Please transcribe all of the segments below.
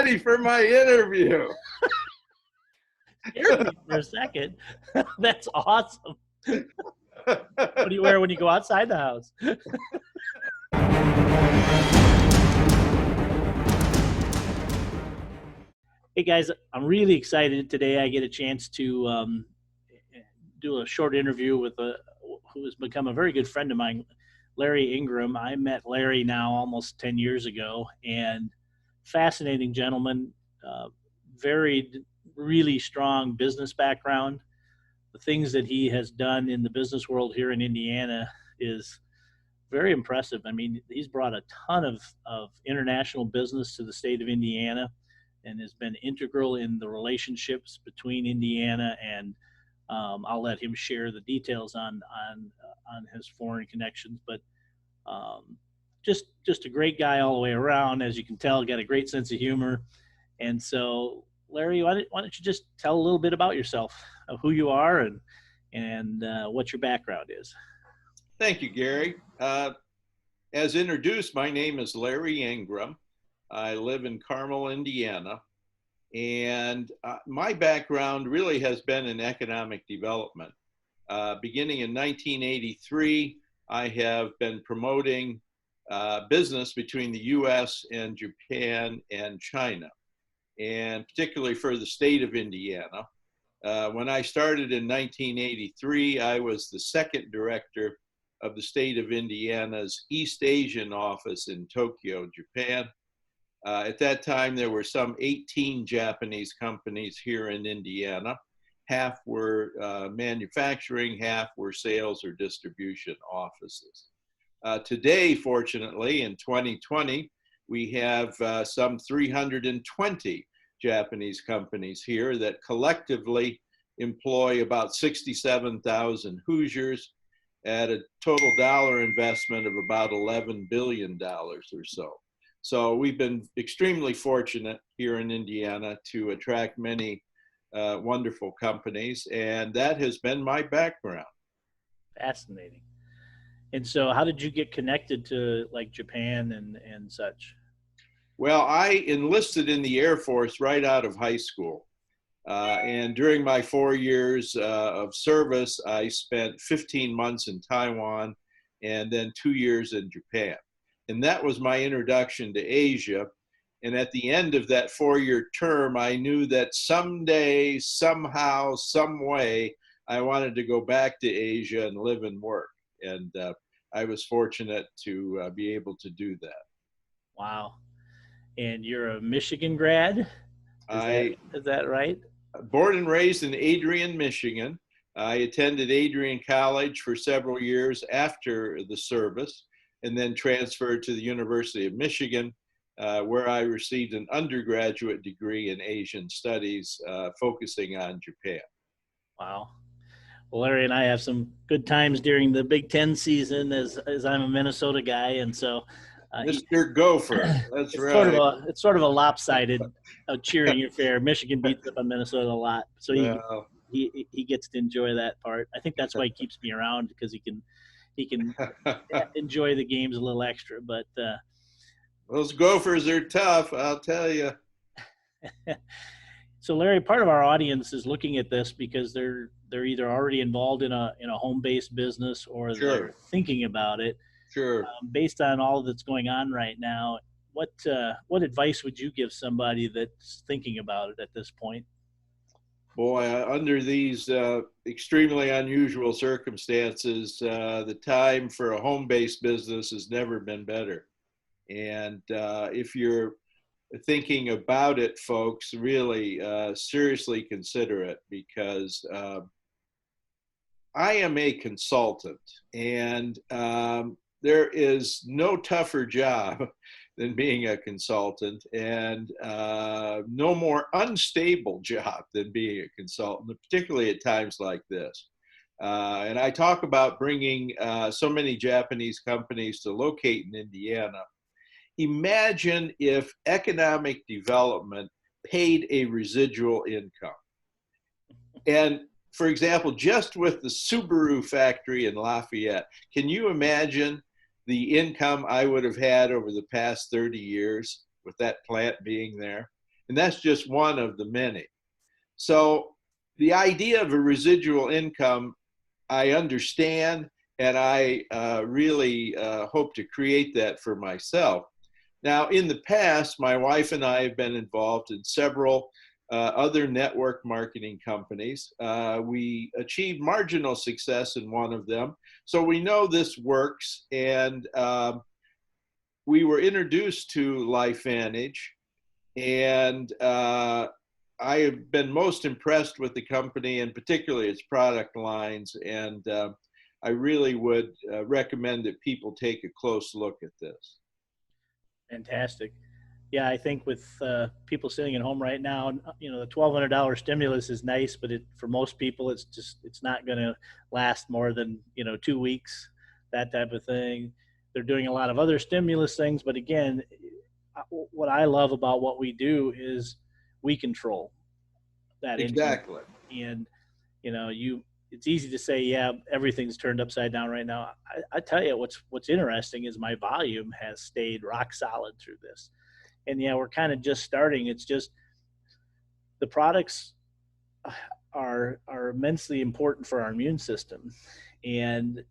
ready for my interview. Scared me for a second. That's awesome. What do you wear when you go outside the house? Hey guys, I'm really excited today. I get a chance to do a short interview with who has become a very good friend of mine, Larry Ingraham. I met Larry now almost 10 years ago, and fascinating gentleman, very, really strong business background. The things that he has done in the business world here in Indiana is very impressive. I mean, he's brought a ton of international business to the state of Indiana and has been integral in the relationships between Indiana and I'll let him share the details on his foreign connections, but just a great guy all the way around. As you can tell, got a great sense of humor. And so, Larry, why don't you just tell a little bit about yourself, of who you are and what your background is? Thank you, Gary. As introduced, my name is Larry Ingraham. I live in Carmel, Indiana, and my background really has been in economic development. Beginning in 1983, I have been promoting business between the U.S. and Japan and China, and particularly for the state of Indiana. When I started in 1983, I was the second director of the state of Indiana's East Asian office in Tokyo, Japan. At that time, there were some 18 Japanese companies here in Indiana. Half were manufacturing, half were sales or distribution offices. Today, fortunately, in 2020, we have some 320 Japanese companies here that collectively employ about 67,000 Hoosiers at a total dollar investment of about $11 billion or so. So we've been extremely fortunate here in Indiana to attract many wonderful companies, and that has been my background. Fascinating. And so how did you get connected to like Japan and such? Well, I enlisted in the Air Force right out of high school. And during my 4 years of service, I spent 15 months in Taiwan and then 2 years in Japan. And that was my introduction to Asia. And at the end of that 4-year term, I knew that someday, somehow, some way, I wanted to go back to Asia and live and work. And I was fortunate to be able to do that. Wow. And you're a Michigan grad? Is that right? Born and raised in Adrian, Michigan. I attended Adrian College for several years after the service, and then transferred to the University of Michigan, where I received an undergraduate degree in Asian Studies, focusing on Japan. Wow. Well, Larry and I have some good times during the Big Ten season as I'm a Minnesota guy, and so Mr. Gopher, that's right. It's sort of a lopsided cheering affair. Michigan beats up on Minnesota a lot, so he gets to enjoy that part. I think that's why he keeps me around, because he can enjoy the games a little extra. But those Gophers are tough, I'll tell you. So, Larry, part of our audience is looking at this because they're either already involved in a home-based business or Sure. They're thinking about it. Sure. Based on all that's going on right now, what advice would you give somebody that's thinking about it at this point? Boy, under these extremely unusual circumstances, the time for a home-based business has never been better. And if you're thinking about it, folks, really seriously consider it, because I am a consultant, and there is no tougher job than being a consultant, and no more unstable job than being a consultant, particularly at times like this. And I talk about bringing so many Japanese companies to locate in Indiana. Imagine if economic development paid a residual income. And for example, just with the Subaru factory in Lafayette, can you imagine the income I would have had over the past 30 years with that plant being there? And that's just one of the many. So the idea of a residual income, I understand, and I really hope to create that for myself. Now, in the past, my wife and I have been involved in several other network marketing companies. We achieved marginal success in one of them, so we know this works. And we were introduced to LifeVantage, and I have been most impressed with the company, and particularly its product lines. And I really would recommend that people take a close look at this. Fantastic. Yeah, I think with people sitting at home right now, the $1,200 stimulus is nice, but for most people, it's not going to last more than 2 weeks, that type of thing. They're doing a lot of other stimulus things, but again, what I love about what we do is we control that Exactly. income. And it's easy to say, yeah, everything's turned upside down right now. I tell you, what's interesting is my volume has stayed rock solid through this. And yeah, we're kind of just starting. It's just the products are immensely important for our immune system, and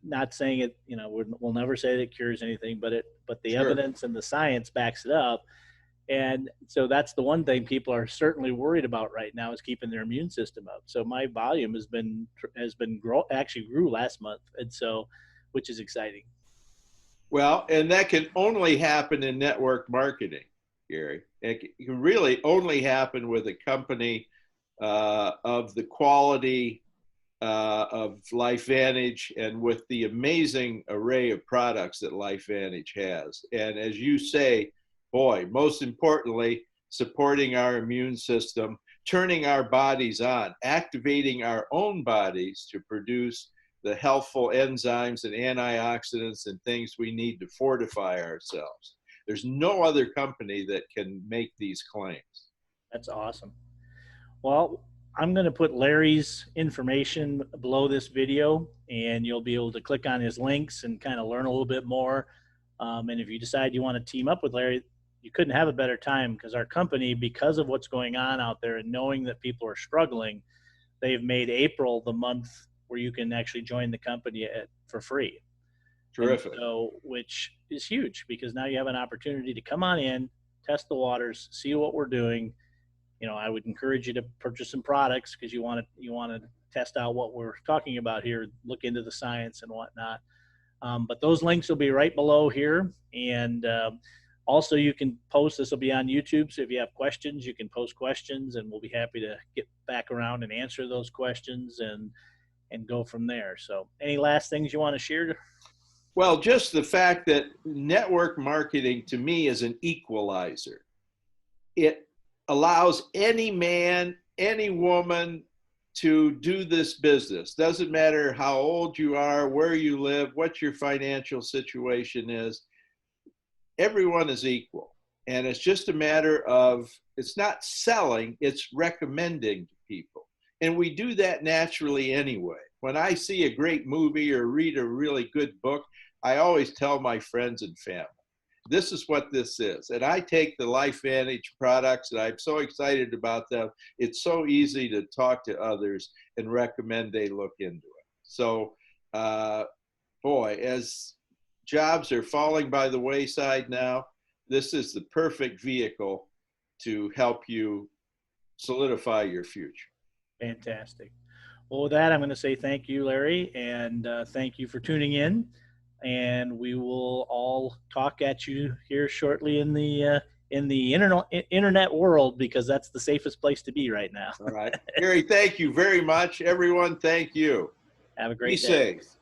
not saying it, we'll never say that it cures anything, but the Sure. evidence and the science backs it up. And so that's the one thing people are certainly worried about right now, is keeping their immune system up. So my volume has been actually grew last month, and so, which is exciting. Well, and that can only happen in network marketing, Gary. It can really only happen with a company of the quality of LifeVantage, and with the amazing array of products that LifeVantage has. And as you say, boy, most importantly, supporting our immune system, turning our bodies on, activating our own bodies to produce the healthful enzymes and antioxidants and things we need to fortify ourselves. There's no other company that can make these claims. That's awesome. Well, I'm going to put Larry's information below this video, and you'll be able to click on his links and kind of learn a little bit more. And if you decide you want to team up with Larry, you couldn't have a better time, because our company, because of what's going on out there and knowing that people are struggling, they've made April the month where you can actually join the company for free. Terrific. So, which is huge, because now you have an opportunity to come on in, test the waters, see what we're doing. I would encourage you to purchase some products, because you want to test out what we're talking about here, look into the science and whatnot. But those links will be right below here. And also, you can post, this will be on YouTube, so if you have questions, you can post questions, and we'll be happy to get back around and answer those questions and go from there. So any last things you want to share? Well, just the fact that network marketing to me is an equalizer. It allows any man, any woman to do this business. Doesn't matter how old you are, where you live, what your financial situation is. Everyone is equal. And it's just a matter of, it's not selling, it's recommending to people. And we do that naturally anyway. When I see a great movie or read a really good book, I always tell my friends and family, this is what this is. And I take the LifeVantage products, and I'm so excited about them. It's so easy to talk to others and recommend they look into it. So, boy, as jobs are falling by the wayside now, this is the perfect vehicle to help you solidify your future. Fantastic. Well, with that, I'm going to say thank you, Larry, and thank you for tuning in. And we will all talk at you here shortly in the internet world, because that's the safest place to be right now. All right. Gary, thank you very much. Everyone, thank you. Have a great Be day. safe.